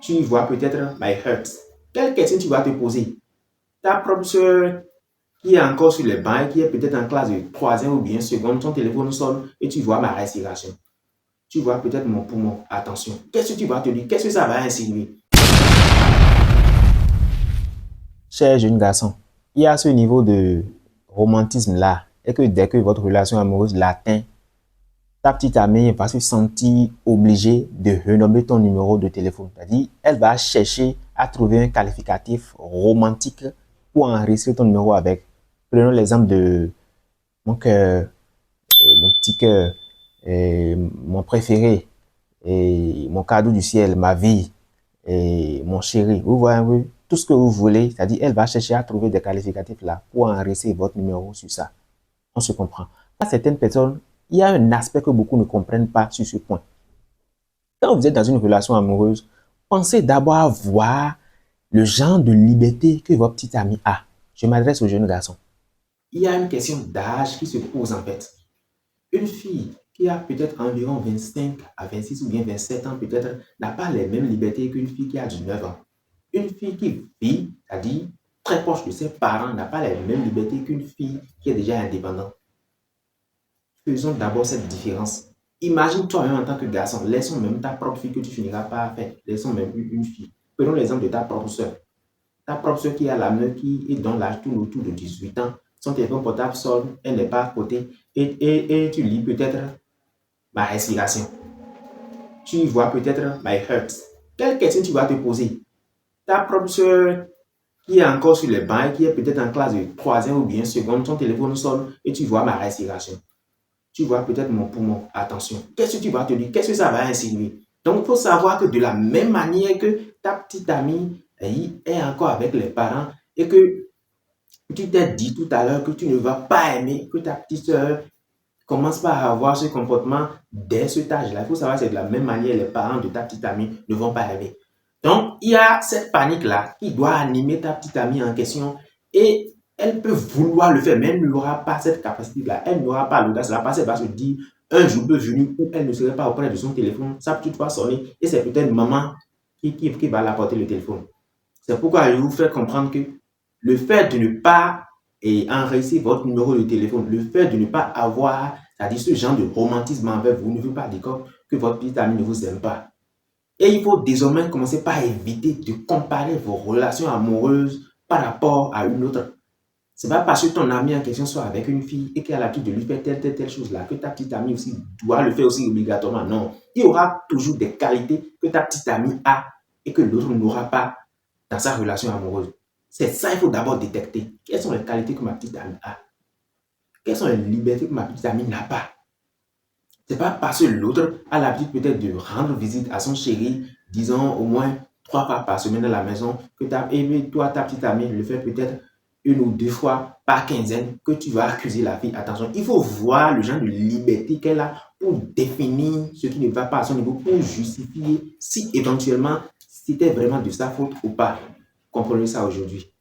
tu vois peut-être My Heart. Quelle question tu vas te poser? Ta propre soeur qui est encore sur les bancs, qui est peut-être en classe de troisième ou bien seconde, ton téléphone sonne et tu vois ma respiration. Tu vois peut-être mon poumon. Attention. Qu'est-ce que tu vas te dire? Qu'est-ce que ça va insinuer? Cher jeune garçon, il y a ce niveau de romantisme-là et que dès que votre relation amoureuse l'atteint, ta petite amie va se sentir obligée de renommer ton numéro de téléphone. C'est-à-dire, elle va chercher à trouver un qualificatif romantique pour enregistrer ton numéro avec. Prenons l'exemple de mon cœur, mon petit cœur, mon préféré, et mon cadeau du ciel, ma vie, et mon chéri. Vous voyez un peu tout ce que vous voulez. C'est-à-dire, elle va chercher à trouver des qualificatifs là pour enregistrer votre numéro sur ça. On se comprend. À certaines personnes, il y a un aspect que beaucoup ne comprennent pas sur ce point. Quand vous êtes dans une relation amoureuse, pensez d'abord à voir le genre de liberté que votre petite amie a. Je m'adresse aux jeunes garçons. Il y a une question d'âge qui se pose en fait. Une fille qui a peut-être environ 25 à 26 ou bien 27 ans peut-être n'a pas les mêmes libertés qu'une fille qui a 19 ans. Une fille qui vit, c'est-à-dire très proche de ses parents, n'a pas les mêmes libertés qu'une fille qui est déjà indépendante. Faisons d'abord cette différence. Imagine toi-même en tant que garçon, laissons même ta propre fille que tu finiras par faire, laissons même une fille. Prenons l'exemple de ta propre soeur. Ta propre soeur qui a la main qui est dans l'âge tout autour de 18 ans, son téléphone portable sonne, elle n'est pas à côté, et tu lis peut-être ma respiration. Tu vois peut-être My Heart. Quelle question tu vas te poser? Ta propre soeur qui est encore sur les bancs, qui est peut-être en classe de troisième ou bien seconde, ton téléphone sonne et tu vois ma respiration. Tu vois peut-être mon poumon. Attention. Qu'est-ce que tu vas te dire? Qu'est-ce que ça va insinuer? Donc, il faut savoir que de la même manière que ta petite amie est encore avec les parents et que tu t'es dit tout à l'heure que tu ne vas pas aimer que ta petite soeur commence par avoir ce comportement dès cet âge-là. Il faut savoir que c'est de la même manière les parents de ta petite amie ne vont pas aimer. Donc, il y a cette panique-là qui doit animer ta petite amie en question et elle peut vouloir le faire, mais elle n'aura pas cette capacité-là. Elle n'aura pas l'audace-là parce qu'elle va se dire un jour peut venir où elle ne serait pas auprès de son téléphone, sa petite va sonner et c'est peut-être maman qui va l'apporter le téléphone. C'est pourquoi je vous fais comprendre que le fait de ne pas enregistrer votre numéro de téléphone, le fait de ne pas avoir, c'est-à-dire ce genre de romantisme envers vous, ne veut pas dire que votre petite amie ne vous aime pas. Et il faut désormais commencer par éviter de comparer vos relations amoureuses par rapport à une autre. C'est pas parce que ton ami en question soit avec une fille et qu'elle a l'habitude de lui faire telle chose là que ta petite amie aussi doit le faire aussi obligatoirement. Non. Il y aura toujours des qualités que ta petite amie a et que l'autre n'aura pas dans sa relation amoureuse. C'est ça qu'il faut d'abord détecter. Quelles sont les qualités que ma petite amie a? Quelles sont les libertés que ma petite amie n'a pas? C'est pas parce que l'autre a l'habitude peut-être de rendre visite à son chéri, disons au moins 3 fois par semaine à la maison, que toi, ta petite amie, le fait peut-être 1 ou 2 fois par quinzaine, que tu vas accuser la fille. Attention, il faut voir le genre de liberté qu'elle a pour définir ce qui ne va pas à son niveau, pour justifier si éventuellement c'était vraiment de sa faute ou pas. Comprenez ça aujourd'hui.